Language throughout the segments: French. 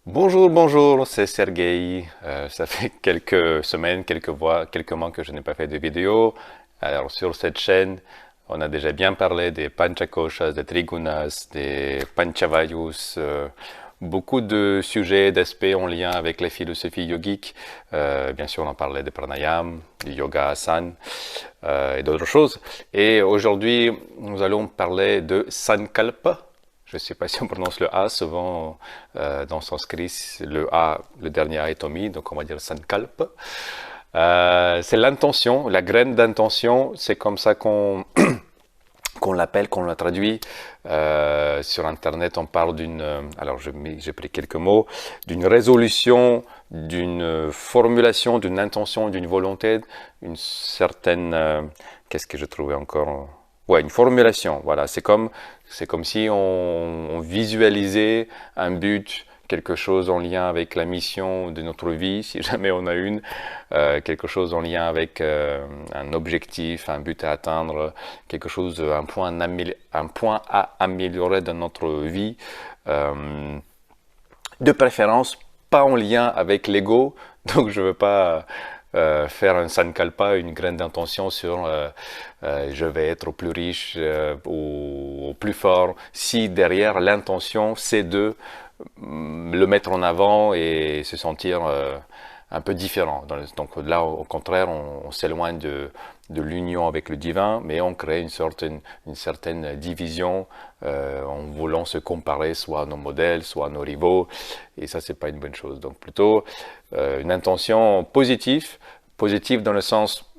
Bonjour, bonjour, c'est Sergueï. Ça fait quelques semaines, quelques mois que je n'ai pas fait de vidéo. Alors sur cette chaîne, on a déjà bien parlé des Panchakoshas, des Trigunas, des Panchavayus, beaucoup de sujets, d'aspects en lien avec les philosophies yogiques. Bien sûr, on a parlé des pranayam, du yoga asana et d'autres choses. Et aujourd'hui, nous allons parler de Sankalpa. Je ne sais pas si on prononce le A, souvent dans sanskrit, le A, le dernier A est omis, donc on va dire Sankalpa. C'est l'intention, la graine d'intention, c'est comme ça qu'on qu'on l'appelle, qu'on la traduit. Sur Internet, on parle d'une, alors j'ai pris quelques mots, d'une résolution, d'une formulation, d'une intention, d'une volonté, une certaine, qu'est-ce que je trouvais encore? Ouais, une formulation. Voilà, c'est comme si on visualisait un but, quelque chose en lien avec la mission de notre vie, si jamais on a une, quelque chose en lien avec un objectif, un but à atteindre, quelque chose, un point à améliorer dans notre vie. De préférence, pas en lien avec l'ego, donc je veux pas faire un sankalpa, une graine d'intention sur je vais être au plus riche ou au plus fort, si derrière l'intention c'est de le mettre en avant et se sentir un peu différent. Donc là, au contraire, on s'éloigne de l'union avec le divin, mais on crée une certaine division en voulant se comparer soit à nos modèles, soit à nos rivaux, et ça, c'est pas une bonne chose. Donc plutôt une intention positive dans le sens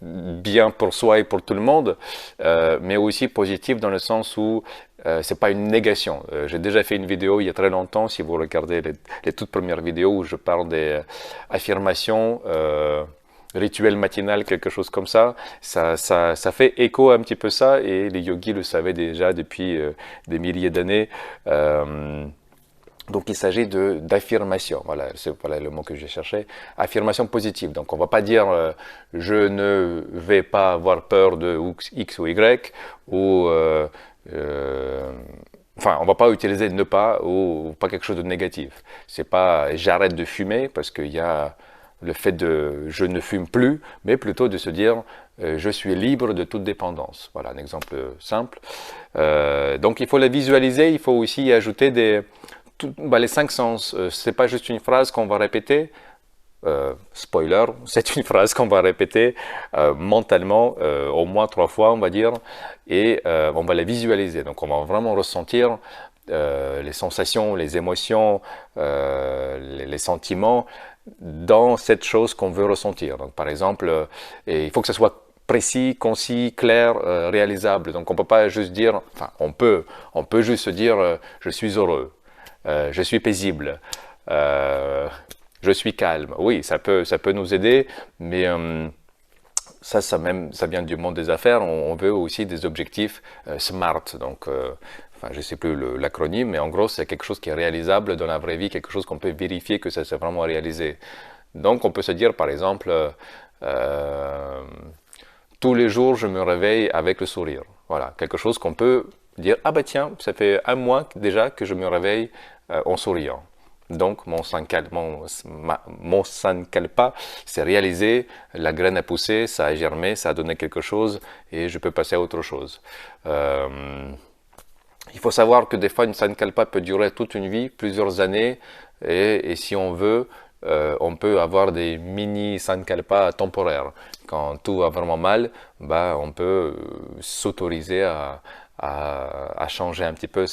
bien pour soi et pour tout le monde, mais aussi positif dans le sens où c'est pas une négation. J'ai déjà fait une vidéo il y a très longtemps, si vous regardez les toutes premières vidéos où je parle des affirmations, rituel matinal, quelque chose comme ça. Ça fait écho un petit peu ça, et les yogis le savaient déjà depuis des milliers d'années. Donc il s'agit d'affirmation, voilà, c'est voilà le mot que j'ai cherché, affirmation positive. Donc on va pas dire je ne vais pas avoir peur de X ou Y, ou enfin on va pas utiliser ne pas ou pas quelque chose de négatif. C'est pas j'arrête de fumer parce qu'il y a le fait de je ne fume plus, mais plutôt de se dire je suis libre de toute dépendance. Voilà un exemple simple. Donc il faut la visualiser, il faut aussi y ajouter les cinq sens. C'est pas juste une phrase qu'on va répéter. Spoiler, c'est une phrase qu'on va répéter mentalement au moins 3 fois, on va dire, et on va la visualiser. Donc on va vraiment ressentir les sensations, les émotions, les sentiments dans cette chose qu'on veut ressentir. Donc par exemple, il faut que ce soit précis, concis, clair, réalisable. Donc on peut pas juste dire, enfin on peut juste se dire je suis heureux, je suis paisible, je suis calme. Oui, ça peut nous aider, mais ça vient du monde des affaires. On veut aussi des objectifs SMART. Donc, enfin, je sais plus l'acronyme, mais en gros, c'est quelque chose qui est réalisable dans la vraie vie, quelque chose qu'on peut vérifier que ça s'est vraiment réalisé. Donc, on peut se dire, par exemple, tous les jours, je me réveille avec le sourire. Voilà, quelque chose qu'on peut dire, ah bah tiens, ça fait un mois déjà que je me réveille en souriant. Donc mon sankalpa s'est réalisé, la graine a poussé, ça a germé, ça a donné quelque chose et je peux passer à autre chose. Il faut savoir que des fois une sankalpa peut durer toute une vie, plusieurs années, et si on veut, on peut avoir des mini sankalpas temporaires. Quand tout va vraiment mal, bah, on peut s'autoriser à changer un petit peu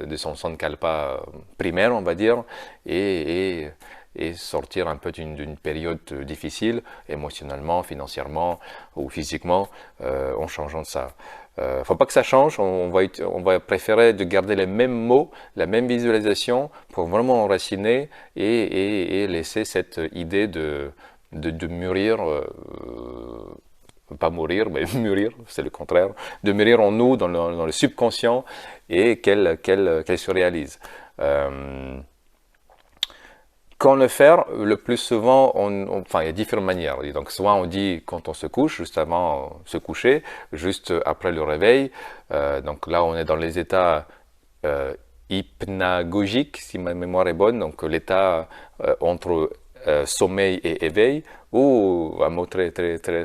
de son sankalpa primaire, on va dire, et sortir un peu d'une période difficile, émotionnellement, financièrement ou physiquement, en changeant de ça. Faut pas que ça change, on va préférer de garder les mêmes mots, la même visualisation pour vraiment enraciner et laisser cette idée de mûrir, pas mourir, mais mûrir, c'est le contraire, de mûrir en nous, dans le subconscient et qu'elle se réalise. Quand le faire, le plus souvent, enfin, il y a différentes manières. Donc, soit on dit quand on se couche, juste avant de se coucher, juste après le réveil. Donc là, on est dans les états hypnagogique, si ma mémoire est bonne, donc l'état entre sommeil et éveil, ou un mot très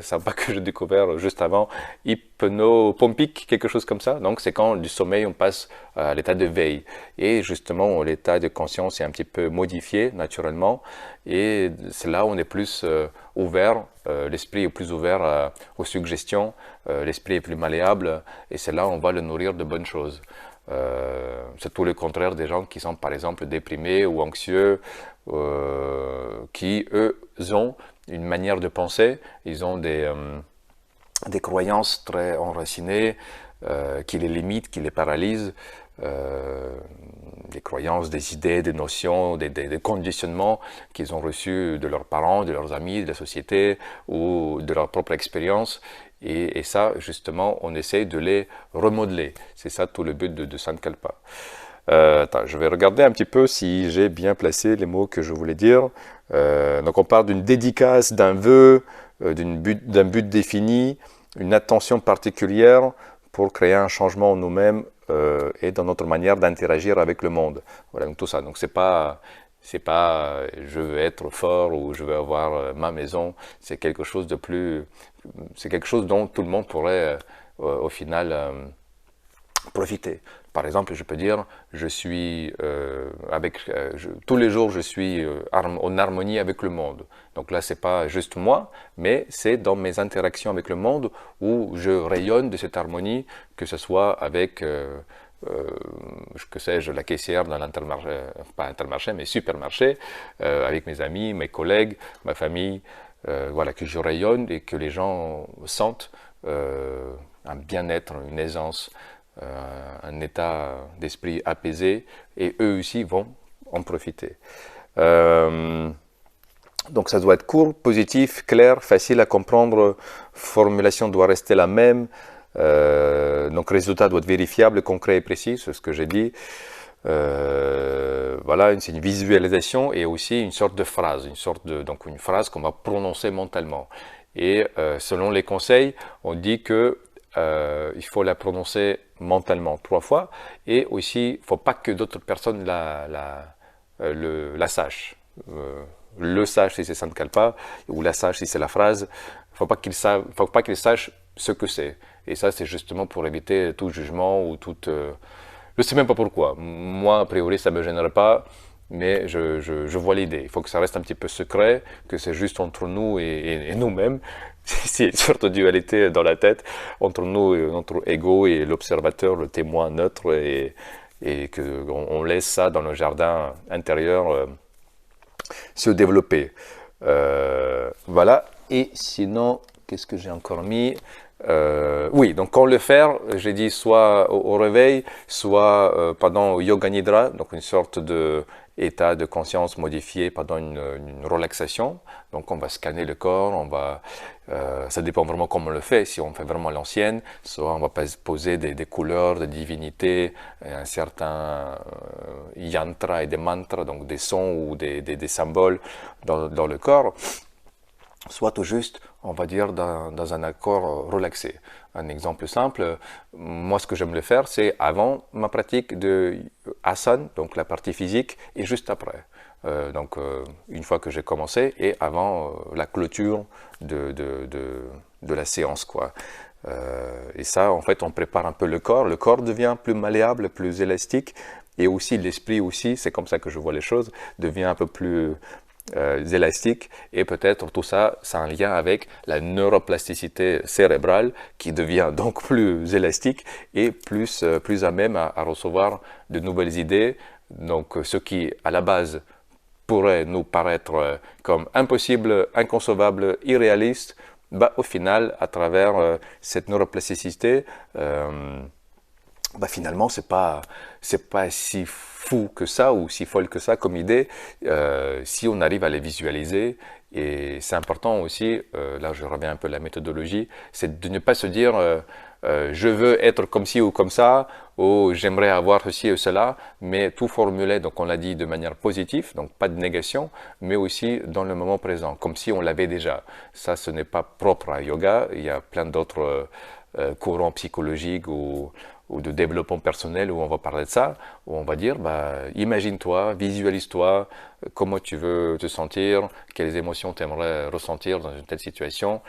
sympa que j'ai découvert juste avant, hypnopompique, quelque chose comme ça. Donc c'est quand du sommeil on passe à l'état de veille. Et justement l'état de conscience est un petit peu modifié naturellement, et c'est là où on est plus ouvert, l'esprit est plus ouvert aux suggestions, l'esprit est plus malléable, et c'est là où on va le nourrir de bonnes choses. C'est tout le contraire des gens qui sont par exemple déprimés ou anxieux, qui eux ont une manière de penser, ils ont des croyances très enracinées qui les limitent, qui les paralysent, des croyances, des idées, des notions, des conditionnements qu'ils ont reçus de leurs parents, de leurs amis, de la société ou de leur propre expérience. Et ça, justement, on essaie de les remodeler. C'est ça tout le but de Sankalpa. Attends, je vais regarder un petit peu si j'ai bien placé les mots que je voulais dire. Donc on parle d'une dédicace, d'un vœu, d'un but défini, une attention particulière pour créer un changement en nous-mêmes et dans notre manière d'interagir avec le monde. Voilà, donc tout ça. Donc c'est pas je veux être fort ou je veux avoir ma maison. C'est quelque chose de plus, c'est quelque chose dont tout le monde pourrait au final profiter. Par exemple, je peux dire, je suis tous les jours, je suis en harmonie avec le monde. Donc là, c'est pas juste moi, mais c'est dans mes interactions avec le monde où je rayonne de cette harmonie, que ce soit avec, que sais-je, la caissière dans l'intermarché, pas intermarché, mais supermarché, avec mes amis, mes collègues, ma famille, voilà, que je rayonne et que les gens sentent un bien-être, une aisance, un état d'esprit apaisé, et eux aussi vont en profiter. Donc ça doit être court, positif, clair, facile à comprendre, formulation doit rester la même, donc résultat doit être vérifiable, concret et précis, c'est ce que j'ai dit. Voilà, c'est une visualisation et aussi une sorte de phrase, donc une phrase qu'on va prononcer mentalement. Et selon les conseils, on dit que il faut la prononcer mentalement 3 fois, et aussi il ne faut pas que d'autres personnes la sachent. Le sachent si c'est Sankalpa, ou la sachent si c'est la phrase. Il ne faut pas qu'ils sachent ce que c'est. Et ça, c'est justement pour éviter tout jugement ou toute... je ne sais même pas pourquoi. Moi, a priori, ça ne me gênerait pas, mais je vois l'idée. Il faut que ça reste un petit peu secret, que c'est juste entre nous et nous-mêmes. C'est une sorte de dualité dans la tête entre nous, notre ego et l'observateur, le témoin neutre, et qu'on laisse ça dans le jardin intérieur se développer. Voilà. Et sinon, qu'est-ce que j'ai encore mis? Oui, donc quand le faire, j'ai dit soit au réveil, soit pendant Yoga Nidra, donc une sorte de état de conscience modifié pendant une relaxation. Donc on va scanner le corps, ça dépend vraiment comment on le fait. Si on fait vraiment l'ancienne, soit on va poser des couleurs, des divinités, un certain yantra et des mantras, donc des sons ou des symboles dans le corps. Soit tout juste, on va dire, dans un accord relaxé. Un exemple simple, moi ce que j'aime le faire, c'est avant ma pratique de asana, donc la partie physique, et juste après. Donc une fois que j'ai commencé, et avant la clôture de la séance, quoi. Et ça, en fait, on prépare un peu le corps devient plus malléable, plus élastique, et aussi l'esprit aussi, c'est comme ça que je vois les choses, devient un peu plus élastiques, et peut-être tout ça, c'est un lien avec la neuroplasticité cérébrale qui devient donc plus élastique et plus à même à recevoir de nouvelles idées. Donc ce qui à la base pourrait nous paraître comme impossible, inconcevable, irréaliste, bah, au final, à travers cette neuroplasticité, bah, finalement, c'est pas si fou que ça ou si folle que ça comme idée, si on arrive à les visualiser. Et c'est important aussi, là je reviens un peu à la méthodologie, c'est de ne pas se dire je veux être comme ci ou comme ça, ou j'aimerais avoir ceci ou cela, mais tout formuler, donc on l'a dit de manière positive, donc pas de négation, mais aussi dans le moment présent, comme si on l'avait déjà. Ça, ce n'est pas propre à yoga, il y a plein d'autres courants psychologiques ou ou de développement personnel où on va parler de ça, où on va dire, bah, imagine-toi, visualise-toi, comment tu veux te sentir, quelles émotions tu aimerais ressentir dans une telle situation.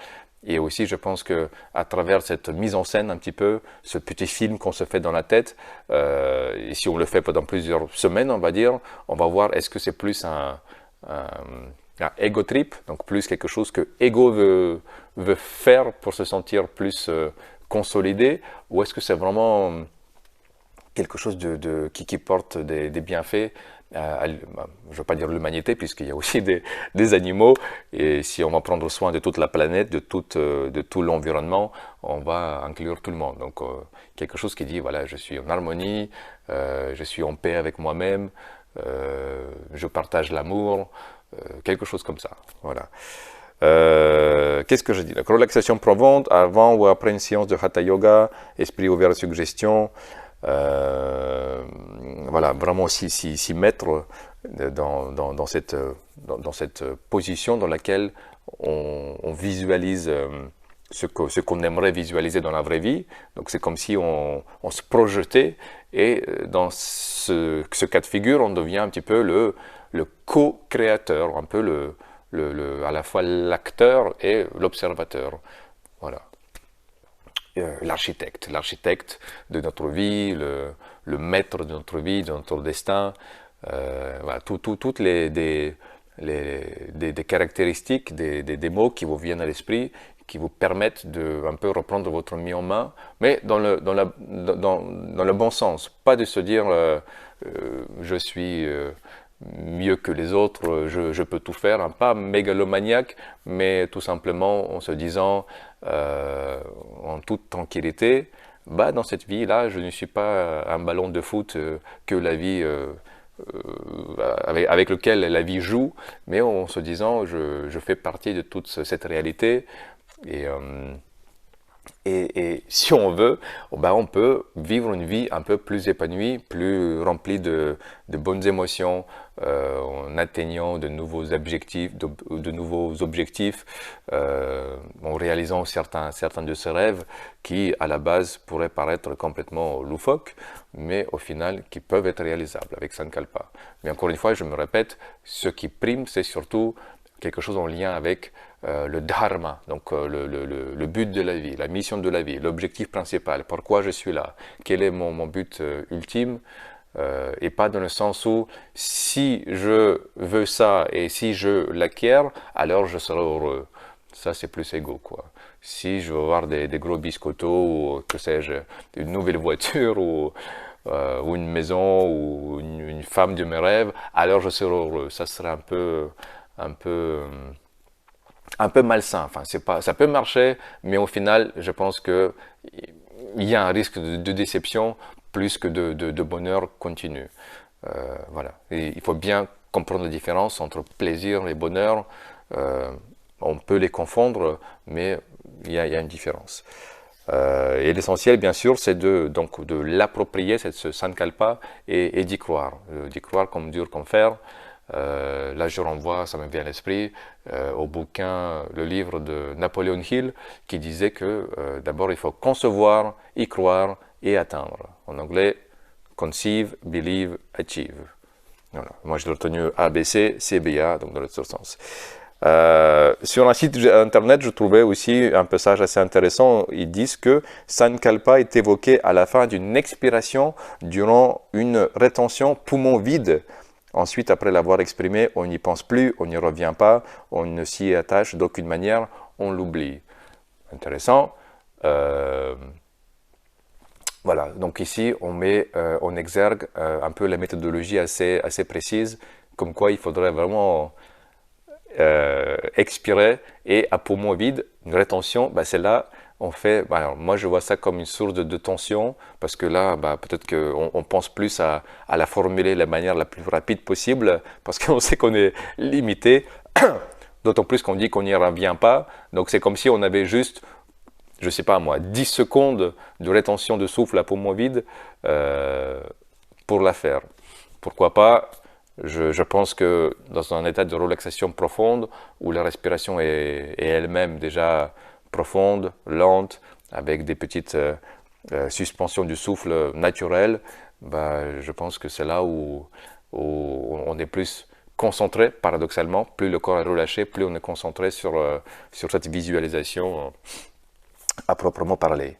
Et aussi, je pense que à travers cette mise en scène un petit peu, ce petit film qu'on se fait dans la tête, et si on le fait pendant plusieurs semaines, on va dire, on va voir est-ce que c'est plus un, un ego trip, donc plus quelque chose que ego veut faire pour se sentir plus consolidé, ou est-ce que c'est vraiment quelque chose qui porte des bienfaits je ne veux pas dire l'humanité, puisqu'il y a aussi des animaux, et si on va prendre soin de toute la planète, de tout l'environnement, on va inclure tout le monde. Donc quelque chose qui dit, voilà, je suis en harmonie, je suis en paix avec moi-même, je partage l'amour, quelque chose comme ça. Voilà. Qu'est-ce que je dis? La relaxation profonde, avant ou après une séance de Hatha Yoga, esprit ouvert à suggestion. Voilà, vraiment s'y mettre dans cette position dans laquelle on visualise ce qu'on aimerait visualiser dans la vraie vie. Donc c'est comme si on se projetait, et dans ce cas de figure, on devient un petit peu le co-créateur, un peu à la fois l'acteur et l'observateur. Voilà. L'architecte de notre vie, le maître de notre vie, de notre destin, voilà, toutes des caractéristiques, des mots qui vous viennent à l'esprit, qui vous permettent de un peu reprendre votre vie en main, mais dans le bon sens, pas de se dire je suis mieux que les autres, je peux tout faire, hein, pas mégalomaniaque, mais tout simplement en se disant en toute tranquillité, bah, dans cette vie-là, je ne suis pas un ballon de foot que la vie, avec lequel la vie joue, mais en se disant, je fais partie de toute cette réalité, et si on veut, ben on peut vivre une vie un peu plus épanouie, plus remplie de bonnes émotions, en atteignant de nouveaux objectifs, en réalisant certains de ces rêves qui, à la base, pourraient paraître complètement loufoques, mais au final, qui peuvent être réalisables avec Sankalpa. Mais encore une fois, je me répète, ce qui prime, c'est surtout quelque chose en lien avec le dharma, donc le but de la vie, la mission de la vie, l'objectif principal, pourquoi je suis là, quel est mon but ultime, et pas dans le sens où si je veux ça et si je l'acquiers, alors je serai heureux. Ça, c'est plus égo, quoi. Si je veux avoir des gros biscottos, ou que sais-je, une nouvelle voiture, ou une maison, ou une femme de mes rêves, alors je serai heureux. Ça serait un peu malsain. Enfin, ça peut marcher, mais au final, je pense que il y a un risque de déception plus que de bonheur continu. Voilà. Et il faut bien comprendre la différence entre plaisir et bonheur. On peut les confondre, mais il y a une différence. Et l'essentiel, bien sûr, c'est de l'approprier, ce sankalpa, et d'y croire. D'y croire comme dur comme fer. Là, je renvoie, ça me vient à l'esprit, au bouquin, le livre de Napoleon Hill, qui disait que d'abord, il faut concevoir, y croire et atteindre. En anglais, conceive, believe, achieve. Voilà. Moi, je l'ai retenu ABC, CBA, donc dans l'autre sens. Sur un site internet, je trouvais aussi un passage assez intéressant. Ils disent que Sankalpa est évoqué à la fin d'une expiration durant une rétention poumon vide. Ensuite, après l'avoir exprimé, on n'y pense plus, on n'y revient pas, on ne s'y attache d'aucune manière, on l'oublie. Intéressant. Voilà, donc ici, on exergue un peu la méthodologie assez précise, comme quoi il faudrait vraiment expirer, et à poumon vide, une rétention, bah, c'est là, on fait, bah, alors moi je vois ça comme une source de tension, parce que là, bah, peut-être qu'on pense plus à la formuler de la manière la plus rapide possible, parce qu'on sait qu'on est limité, d'autant plus qu'on dit qu'on n'y revient pas, donc c'est comme si on avait juste, je sais pas moi, 10 secondes de rétention de souffle à poumon vide pour la faire. Pourquoi pas? Je pense que dans un état de relaxation profonde, où la respiration est elle-même déjà profonde, lente, avec des petites suspension du souffle naturel, bah, je pense que c'est là où on est plus concentré, paradoxalement. Plus le corps est relâché, plus on est concentré sur cette visualisation à proprement parler.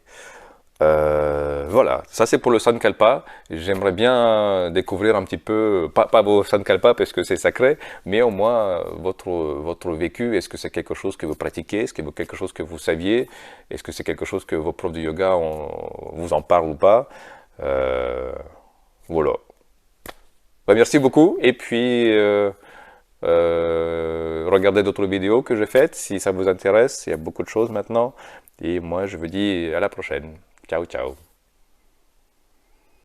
Voilà, ça c'est pour le Sankalpa. J'aimerais bien découvrir un petit peu, pas vos Sankalpa parce que c'est sacré, mais au moins votre vécu. Est-ce que c'est quelque chose que vous pratiquez? Est-ce que c'est quelque chose que vous saviez? Est-ce que c'est quelque chose que vos profs de yoga vous en parlent ou pas? Voilà. Bah, merci beaucoup et puis regardez d'autres vidéos que j'ai faites si ça vous intéresse. Il y a beaucoup de choses maintenant. Et moi je vous dis à la prochaine. Ciao, ciao.